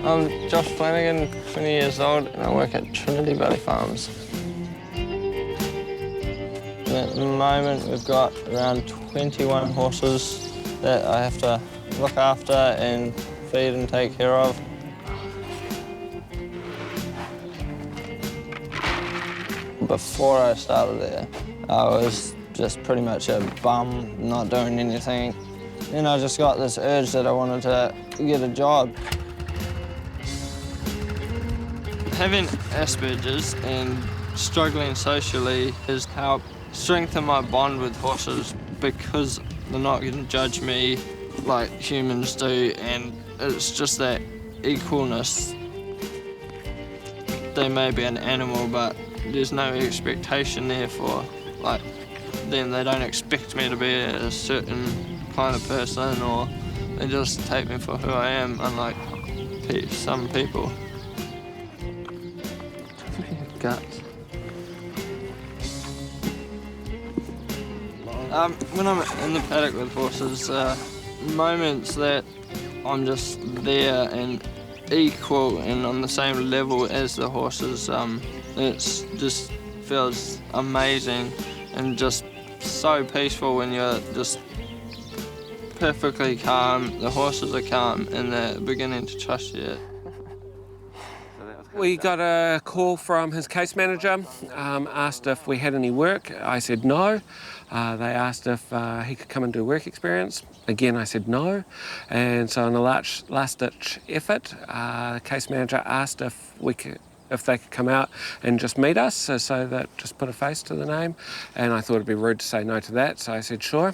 I'm Josh Flanagan, 20 years old, and I work at Trinity Valley Farms. And at the moment, we've got around 21 horses that I have to look after and feed and take care of. Before I started there, I was just pretty much a bum, not doing anything. Then I just got this urge that I wanted to get a job. Having Asperger's and struggling socially has helped strengthen my bond with horses because they're not going to judge me like humans do, and it's just that equalness. They may be an animal, but there's no expectation there for, like, then they don't expect me to be a certain kind of person, or they just take me for who I am, unlike some people. Guts. When I'm in the paddock with horses, moments that I'm just there and equal and on the same level as the horses, it just feels amazing and just so peaceful when you're just perfectly calm, the horses are calm, and they're beginning to trust you. We got a call from his case manager, asked if we had any work. I said no. They asked if he could come and do work experience. Again, I said no. And so in a last-ditch effort, the case manager asked if they could come out and just meet us, so that just put a face to the name. And I thought it'd be rude to say no to that, so I said sure.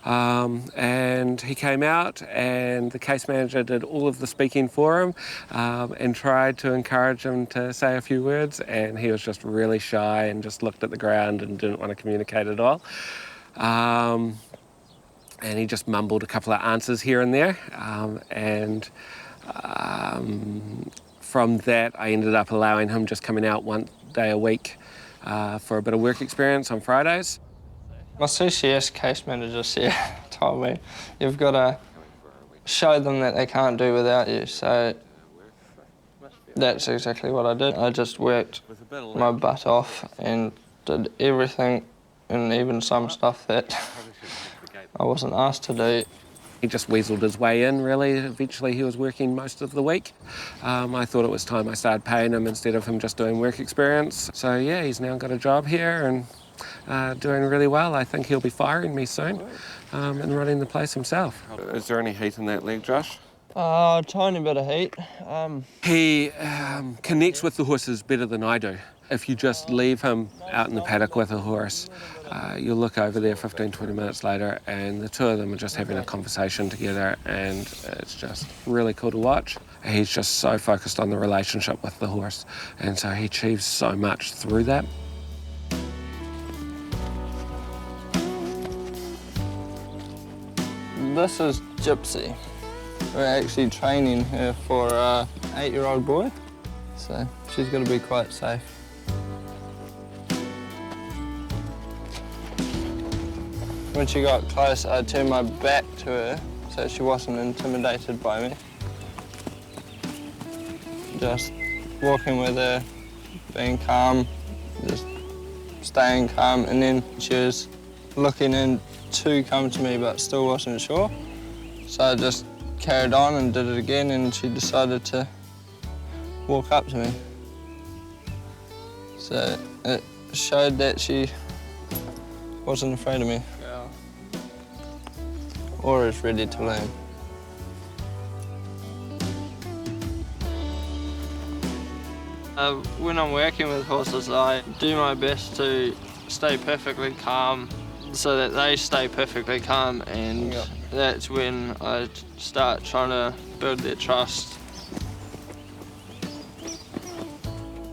And he came out, and the case manager did all of the speaking for him, and tried to encourage him to say a few words, and he was just really shy and just looked at the ground and didn't want to communicate at all. And he just mumbled a couple of answers here and there, from that, I ended up allowing him just coming out one day a week for a bit of work experience on Fridays. My CCS case manager told me, you've got to show them that they can't do without you. So that's exactly what I did. I just worked my butt off and did everything, and even some stuff that I wasn't asked to do. He just weaseled his way in, really. Eventually he was working most of the week. I thought it was time I started paying him instead of him just doing work experience. So yeah, he's now got a job here and doing really well. I think he'll be firing me soon and running the place himself. Is there any heat in that leg, Josh? A tiny bit of heat. He connects with the horses better than I do. If you just leave him out in the paddock with a horse, you'll look over there 15, 20 minutes later and the two of them are just having a conversation together, and it's just really cool to watch. He's just so focused on the relationship with the horse, and so he achieves so much through that. This is Gypsy. We're actually training her for an 8-year-old boy, so she's got to be quite safe. When she got close, I turned my back to her so she wasn't intimidated by me. Just walking with her, being calm, just staying calm, and then she was looking in to come to me but still wasn't sure. So I just carried on and did it again, and she decided to walk up to me. So it showed that she wasn't afraid of me. Or is ready to learn. When I'm working with horses, I do my best to stay perfectly calm so that they stay perfectly calm, and that's when I start trying to build their trust.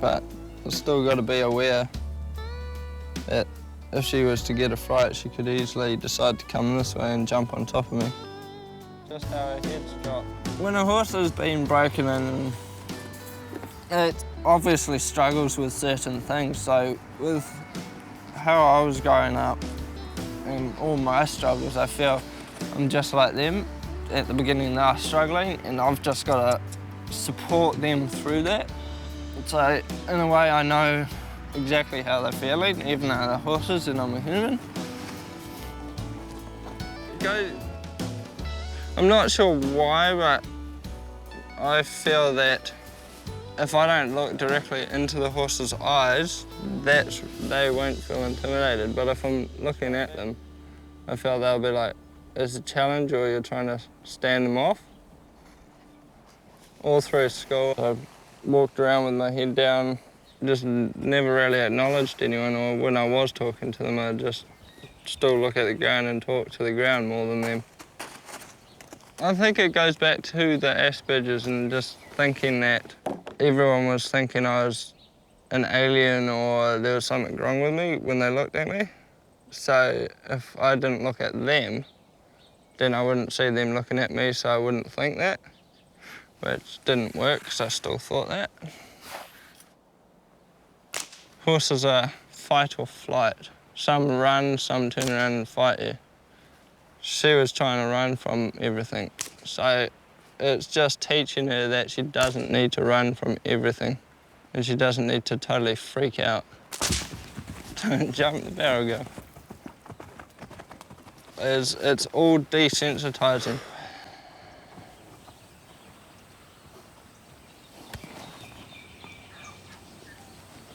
But I've still got to be aware that if she was to get a fright, she could easily decide to come this way and jump on top of me. Just how her head's dropped. When a horse has been broken in, it obviously struggles with certain things. So with how I was growing up and all my struggles, I feel I'm just like them. At the beginning they are struggling, and I've just got to support them through that. So in a way I know exactly how they're feeling, even though they're horses and I'm a human. I'm not sure why, but I feel that if I don't look directly into the horse's eyes, they won't feel intimidated. But if I'm looking at them, I feel they'll be like, it's a challenge or you're trying to stand them off. All through school, I walked around with my head down, just never really acknowledged anyone, or when I was talking to them, I'd just still look at the ground and talk to the ground more than them. I think it goes back to the Asperger's and just thinking that everyone was thinking I was an alien or there was something wrong with me when they looked at me. So if I didn't look at them, then I wouldn't see them looking at me, so I wouldn't think that, which didn't work because I still thought that. Horses are fight or flight. Some run, some turn around and fight you. She was trying to run from everything. So it's just teaching her that she doesn't need to run from everything and she doesn't need to totally freak out. Don't jump the barrel, girl. It's all desensitizing.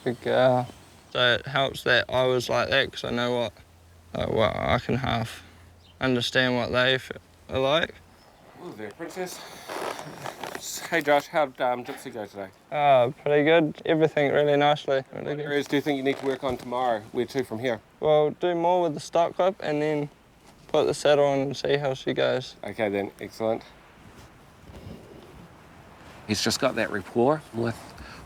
Good girl. So it helps that I was like that because I know what I can half understand what they are like. Hello there, Princess. Hey Josh, how'd Gypsy go today? Oh, pretty good. Everything really nicely. Really What good. areas do you think you need to work on tomorrow? Where to from here? Well, do more with the stock whip and then put the saddle on and see how she goes. Okay then, excellent. He's just got that rapport with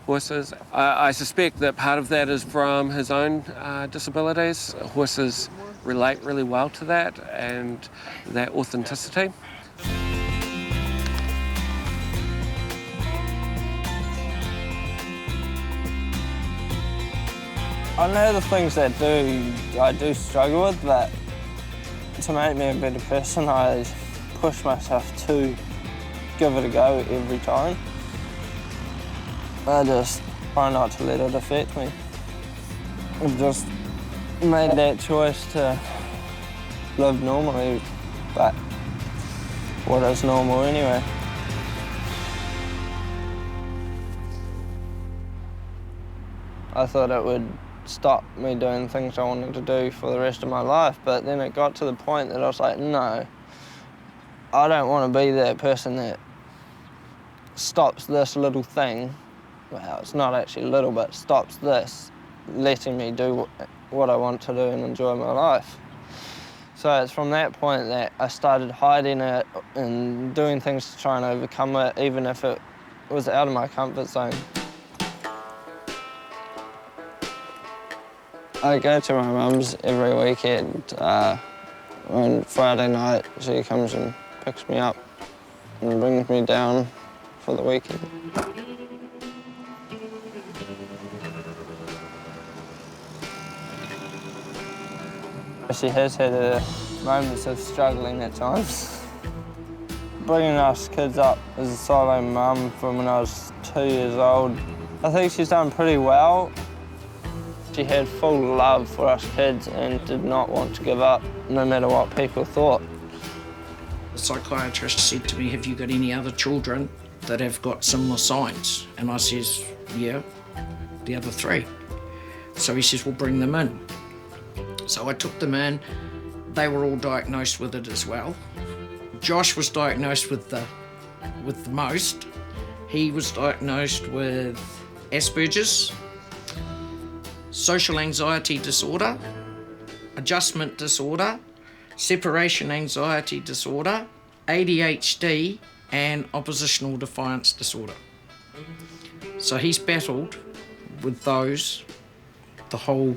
horses. I suspect that part of that is from his own disabilities. Horses relate really well to that and that authenticity. I know the things that I do struggle with, but to make me a better person, I push myself to give it a go every time. I just try not to let it affect me. I've just made that choice to live normally, but what is normal anyway? I thought it would stop me doing things I wanted to do for the rest of my life, but then it got to the point that I was like, no, I don't want to be that person that stops this little thing. Well, it's not actually little, but stops this, letting me do what I want to do and enjoy my life. So it's from that point that I started hiding it and doing things to try and overcome it, even if it was out of my comfort zone. I go to my mum's every weekend. On Friday night, she comes and picks me up and brings me down for the weekend. She has had moments of struggling at times. Bringing us kids up as a solo mum from when I was 2 years old, I think she's done pretty well. She had full love for us kids and did not want to give up, no matter what people thought. The psychiatrist said to me, have you got any other children that have got similar signs? And I says, yeah, the other 3. So he says, well, bring them in. So I took them in. They were all diagnosed with it as well. Josh was diagnosed with the most. He was diagnosed with Asperger's, social anxiety disorder, adjustment disorder, separation anxiety disorder, ADHD, and oppositional defiance disorder. So he's battled with those the whole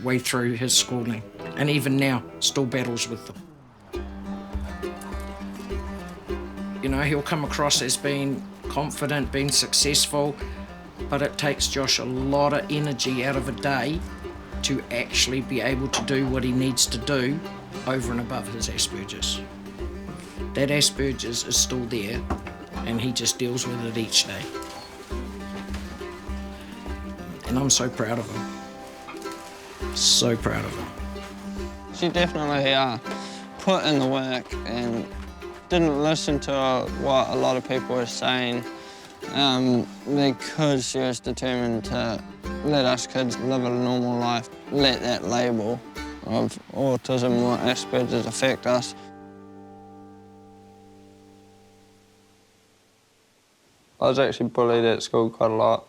way through his schooling, and even now still battles with them. You know, he'll come across as being confident, being successful, but it takes Josh a lot of energy out of a day to actually be able to do what he needs to do over and above his Asperger's. That Asperger's is still there, and he just deals with it each day. And I'm so proud of him. So proud of him. She definitely put in the work and didn't listen to what a lot of people were saying because she was determined to let us kids live a normal life, let that label of autism or Asperger's affect us. I was actually bullied at school quite a lot.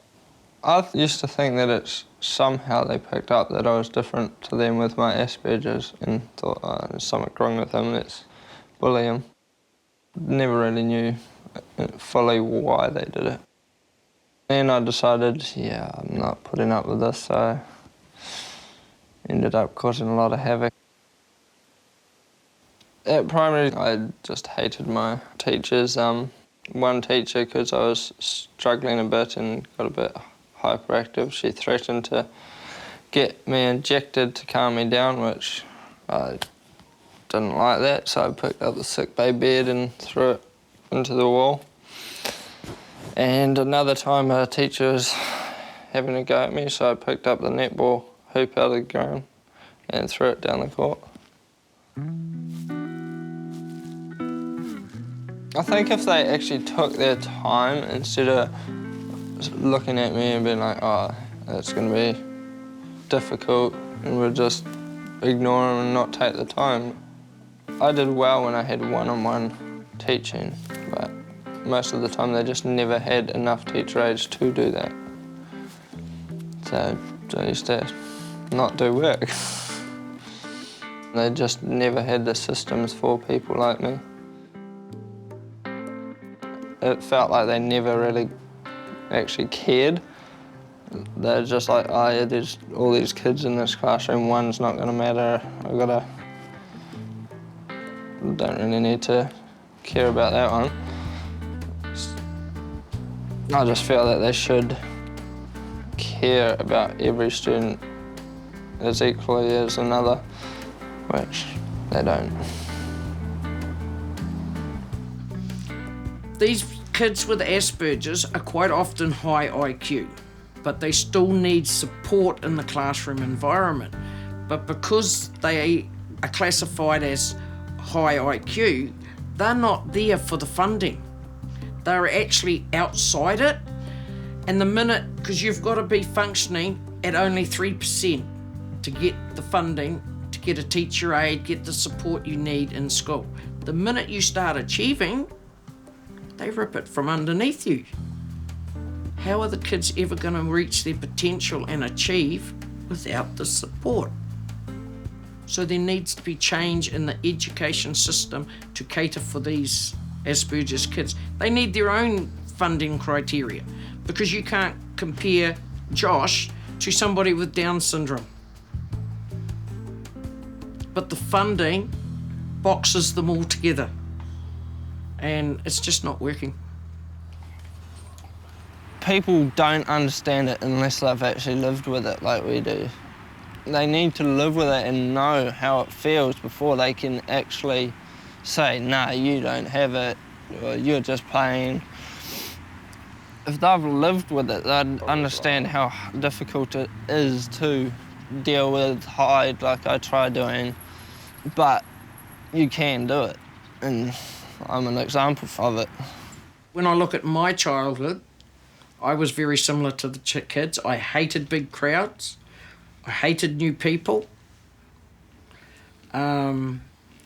I used to think that it's somehow they picked up that I was different to them with my Asperger's and thought, oh, there's something wrong with him, let's bully him. Never really knew fully why they did it. And I decided, yeah, I'm not putting up with this, so ended up causing a lot of havoc. At primary, I just hated my teachers. One teacher, because I was struggling a bit and got a bit hyperactive, she threatened to get me injected to calm me down, which I didn't like that, so I picked up the sick bay bed and threw it into the wall. And another time a teacher was having a go at me, so I picked up the netball hoop out of the ground and threw it down the court. I think if they actually took their time instead of looking at me and being like, oh, it's going to be difficult, and would just ignore them and not take the time. I did well when I had one-on-one teaching, but most of the time they just never had enough teacher aides to do that. So I used to not do work. They just never had the systems for people like me. It felt like they never really actually cared. They're just like, oh yeah, there's all these kids in this classroom, one's not gonna matter, don't really need to care about that one. I just feel that they should care about every student as equally as another, which they don't. These kids with Asperger's are quite often high IQ, but they still need support in the classroom environment. But because they are classified as high IQ, they're not there for the funding. They're actually outside it, and the minute, because you've got to be functioning at only 3% to get the funding, to get a teacher aide, get the support you need in school. The minute you start achieving, they rip it from underneath you. How are the kids ever going to reach their potential and achieve without the support? So there needs to be change in the education system to cater for these Asperger's kids. They need their own funding criteria, because you can't compare Josh to somebody with Down syndrome. But the funding boxes them all together, and it's just not working. People don't understand it unless they've actually lived with it like we do. They need to live with it and know how it feels before they can actually say, nah, you don't have it, or you're just playing. If they've lived with it, they'd understand how difficult it is to deal with, hide like I try doing, but you can do it, and I'm an example of it. When I look at my childhood, I was very similar to the kids. I hated big crowds. I hated new people. I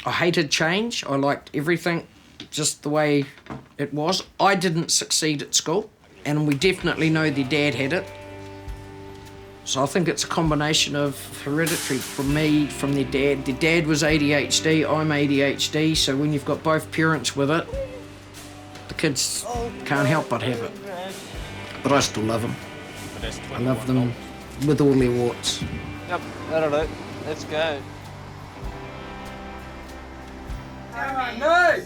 hated change. I liked everything just the way it was. I didn't succeed at school, and we definitely know their dad had it. So I think it's a combination of hereditary from me, from their dad. Their dad was ADHD, I'm ADHD, so when you've got both parents with it, the kids can't help but have it. But I still love them. I love them with all their warts. Yep, that'll do. Let's go. No!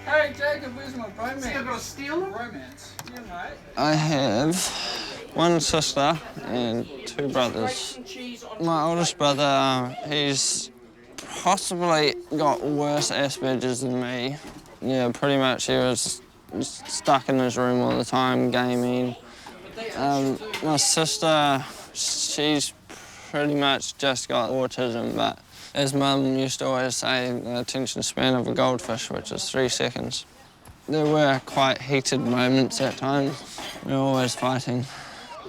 Hey, Jacob, where's my bromance? Still got to steal them? Romance. Yeah, mate. I have one sister and two brothers. My oldest brother, he's possibly got worse Asperger's than me. Yeah, pretty much he was just stuck in his room all the time, gaming. My sister, she's pretty much just got autism, but as Mum used to always say, the attention span of a goldfish, which is 3 seconds. There were quite heated moments at times. We were always fighting.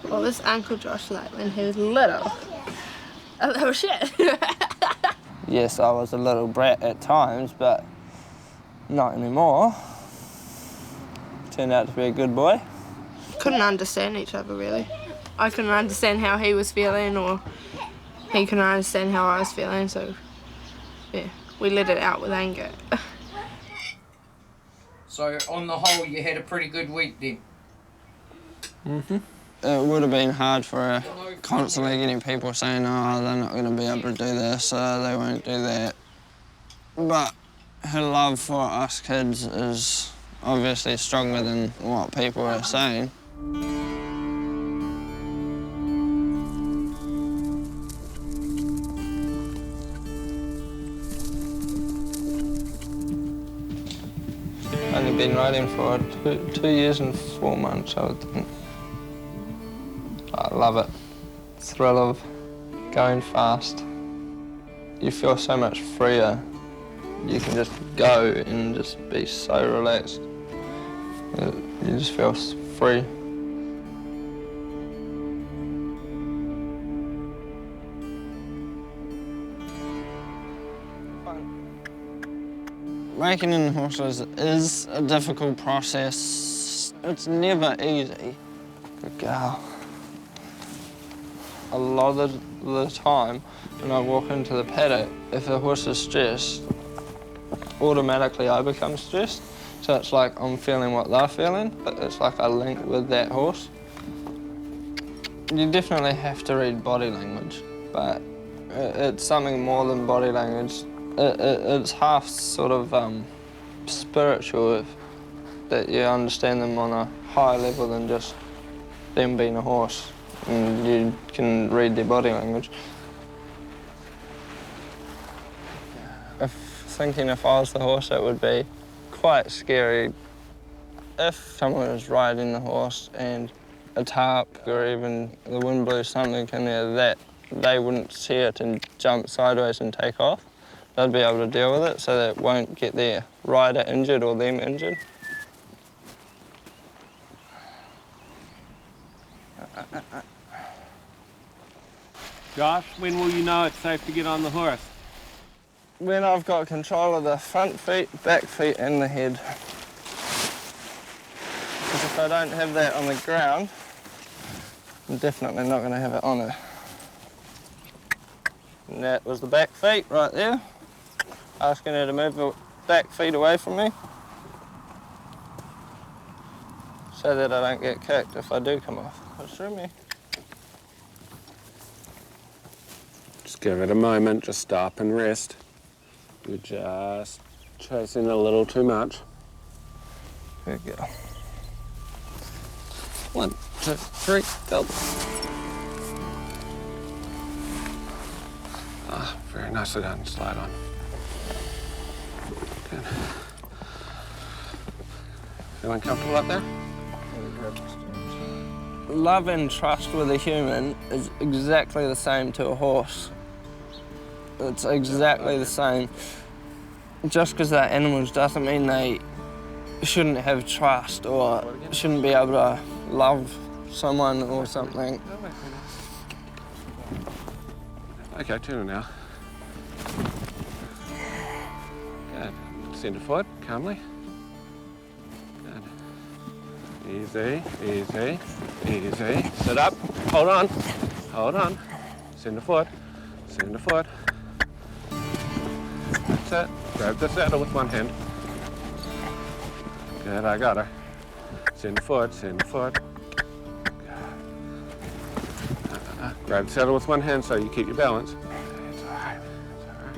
What was Uncle Josh like when he was little? A little shit. Yes, I was a little brat at times, but not anymore. Turned out to be a good boy. Couldn't understand each other, really. I couldn't understand how he was feeling, or he couldn't understand how I was feeling, so yeah, we let it out with anger. So on the whole, you had a pretty good week then? Mm-hmm. It would have been hard for her, constantly getting people saying, oh, they're not going to be able to do this, they won't do that. But her love for us kids is obviously stronger than what people are saying. Only been riding for 2 years and 4 months, I would think. I love it. Thrill of going fast. You feel so much freer. You can just go and just be so relaxed. You just feel free. Breaking in horses is a difficult process. It's never easy. Good girl. A lot of the time when I walk into the paddock, if a horse is stressed, automatically I become stressed. So it's like I'm feeling what they're feeling, but it's like I link with that horse. You definitely have to read body language, but it's something more than body language. It's half sort of spiritual, that you understand them on a higher level than just them being a horse, and you can read their body language. Thinking if I was the horse, it would be quite scary. If someone was riding the horse and a tarp or even the wind blew something in there, that they wouldn't see it and jump sideways and take off. They'd be able to deal with it so that it won't get their rider injured or them injured. Josh, when will you know it's safe to get on the horse? When I've got control of the front feet, back feet and the head. Because if I don't have that on the ground, I'm definitely not going to have it on her. And that was the back feet right there. Asking her to move the back feet away from me so that I don't get kicked if I do come off. That's through me. Just give it a moment, just stop and rest. You're just chasing a little too much. There you go. 1, 2, 3, go. Ah, very nicely done. Slide on. Good. Feeling comfortable up there? Love and trust with a human is exactly the same to a horse. It's exactly the same. Just because they're animals doesn't mean they shouldn't have trust or shouldn't be able to love someone or something. Okay, turn it now. Good. Centre foot, calmly. Good. Easy, easy, easy. Sit up. Hold on. Hold on. Centre foot. Centre foot. That's it. Grab the saddle with one hand. Good, I got her. Centre foot, centre foot. Grab the saddle with one hand so you keep your balance. It's all right. It's all right.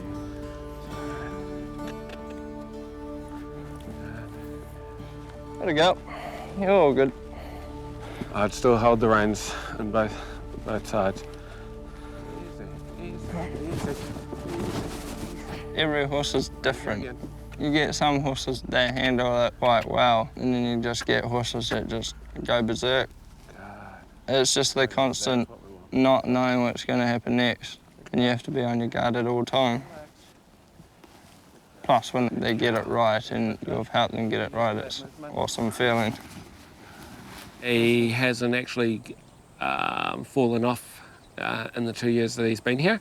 It's all right. There we go. You're all good. I'd still hold the reins on both sides. Easy, easy, easy. Every horse is different. You get some horses that handle it quite well, and then you just get horses that just go berserk. It's just the constant not knowing what's going to happen next, and you have to be on your guard at all time. Plus, when they get it right and you've helped them get it right, it's an awesome feeling. He hasn't actually fallen off in the 2 years that he's been here.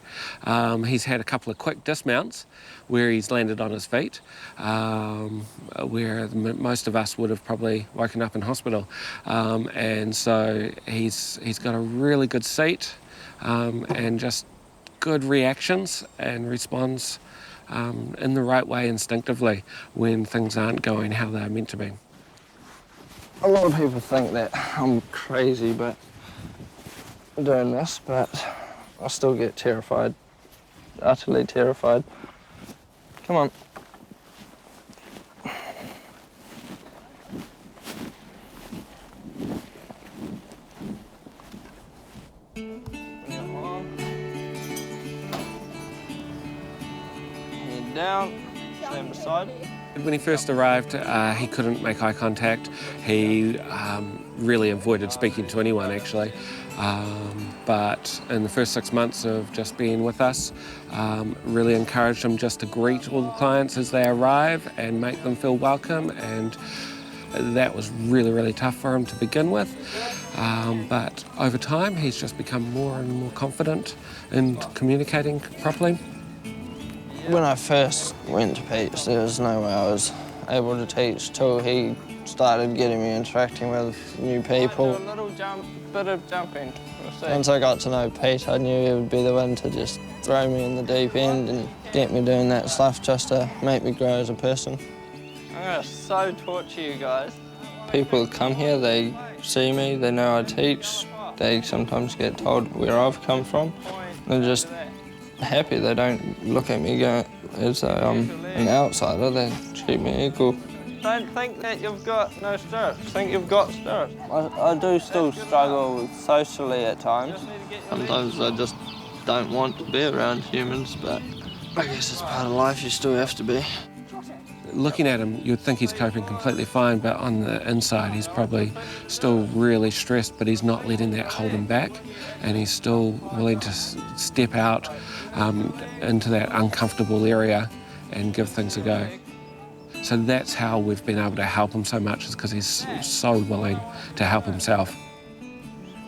He's had a couple of quick dismounts where he's landed on his feet, where most of us would have probably woken up in hospital. And so he's got a really good seat and just good reactions and responds in the right way instinctively when things aren't going how they're meant to be. A lot of people think that I'm crazy but doing this, but I still get terrified, utterly terrified. Come on. Head down, stand beside. When he first arrived, he couldn't make eye contact. He really avoided speaking to anyone, actually. But in the first 6 months of just being with us, really encouraged him just to greet all the clients as they arrive and make them feel welcome. And that was really, really tough for him to begin with. But over time, he's just become more and more confident in communicating properly. When I first went to Pete's, there was no way I was able to teach till he started getting me interacting with new people. A little bit of jumping. Once I got to know Pete, I knew he would be the one to just throw me in the deep end and get me doing that stuff just to make me grow as a person. I'm gonna so torture you guys. People come here, they see me, they know I teach. They sometimes get told where I've come from. They're just happy. They don't look at me going as though I'm an outsider. They treat me equal. Don't think that you've got no stirrups. Think you've got stirrups. I do still struggle socially at times. Sometimes I just don't want to be around humans, but I guess it's part of life. You still have to be. Looking at him, you'd think he's coping completely fine, but on the inside, he's probably still really stressed, but he's not letting that hold him back, and he's still willing to step out into that uncomfortable area and give things a go. So that's how we've been able to help him so much, is because he's so willing to help himself.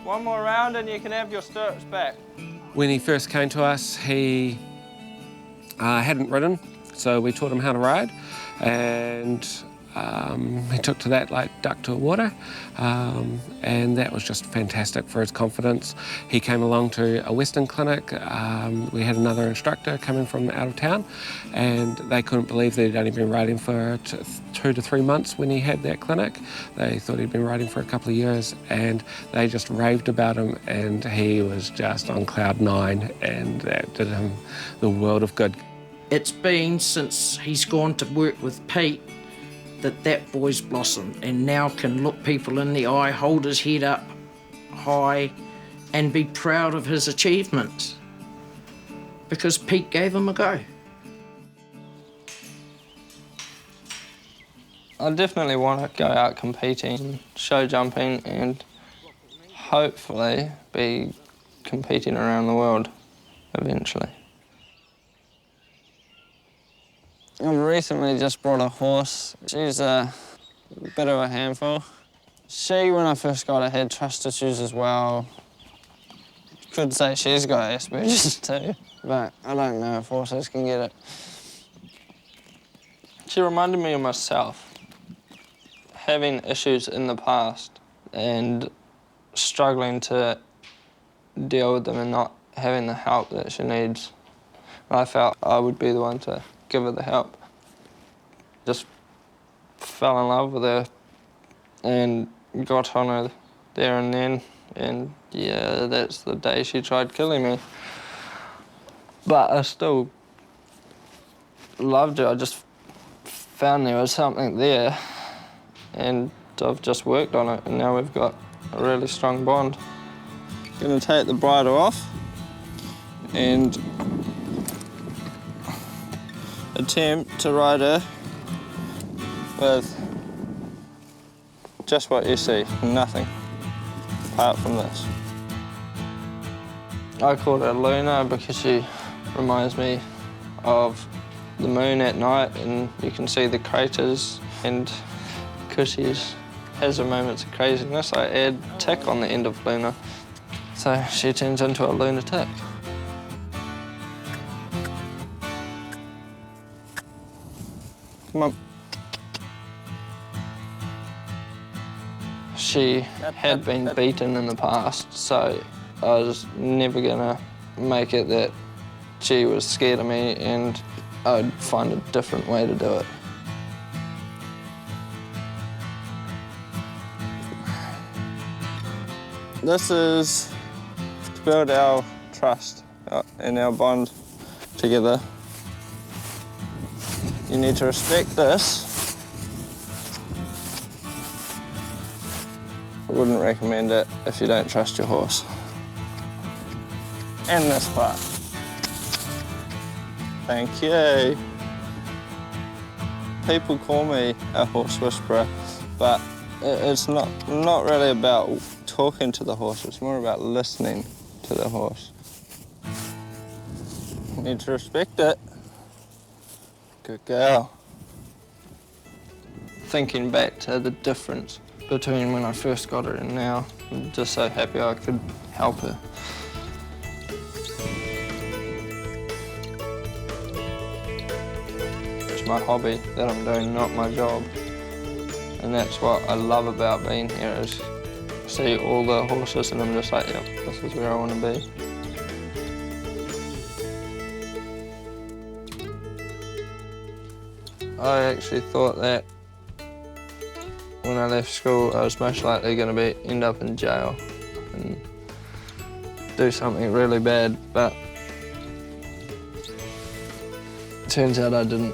One more round and you can have your stirrups back. When he first came to us, he hadn't ridden, so we taught him how to ride, and he took to that like duck to water, and that was just fantastic for his confidence. He came along to a Western clinic. We had another instructor coming from out of town, and they couldn't believe that he'd only been riding for 2 to 3 months when he had that clinic. They thought he'd been riding for a couple of years, and they just raved about him, and he was just on cloud 9, and that did him the world of good. It's been since he's gone to work with Pete that boy's blossomed and now can look people in the eye, hold his head up high and be proud of his achievements because Pete gave him a go. I definitely want to go out competing, show jumping, and hopefully be competing around the world eventually. I've recently just brought a horse. She's a bit of a handful. She, when I first got her, had trust issues as well. Could say she's got Asperger's too, but I don't know if horses can get it. She reminded me of myself, having issues in the past and struggling to deal with them and not having the help that she needs. I felt I would be the one to give her the help. Just fell in love with her and got on her there and then, and yeah, that's the day she tried killing me. But I still loved her. I just found there was something there, and I've just worked on it, and now we've got a really strong bond. Gonna take the bridle off and attempt to ride her with just what you see, nothing apart from this. I called her Luna because she reminds me of the moon at night, and you can see the craters, and because she has her moments of craziness, I add tick on the end of Luna, so she turns into a lunatic. Come on. She had been beaten in the past, so I was never gonna make it that she was scared of me, and I'd find a different way to do it. This is to build our trust and our bond together. You need to respect this. I wouldn't recommend it if you don't trust your horse. And this part. Thank you. People call me a horse whisperer, but it's not really about talking to the horse, it's more about listening to the horse. You need to respect it. Good girl. Thinking back to the difference between when I first got her and now, I'm just so happy I could help her. It's my hobby that I'm doing, not my job. And that's what I love about being here, is see all the horses and I'm just like, yep, this is where I want to be. I actually thought that when I left school, I was most likely going to end up in jail and do something really bad, but it turns out I didn't.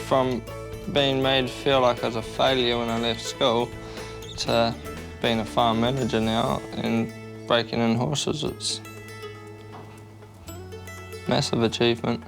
From being made to feel like I was a failure when I left school to being a farm manager now and breaking in horses, it's a massive achievement.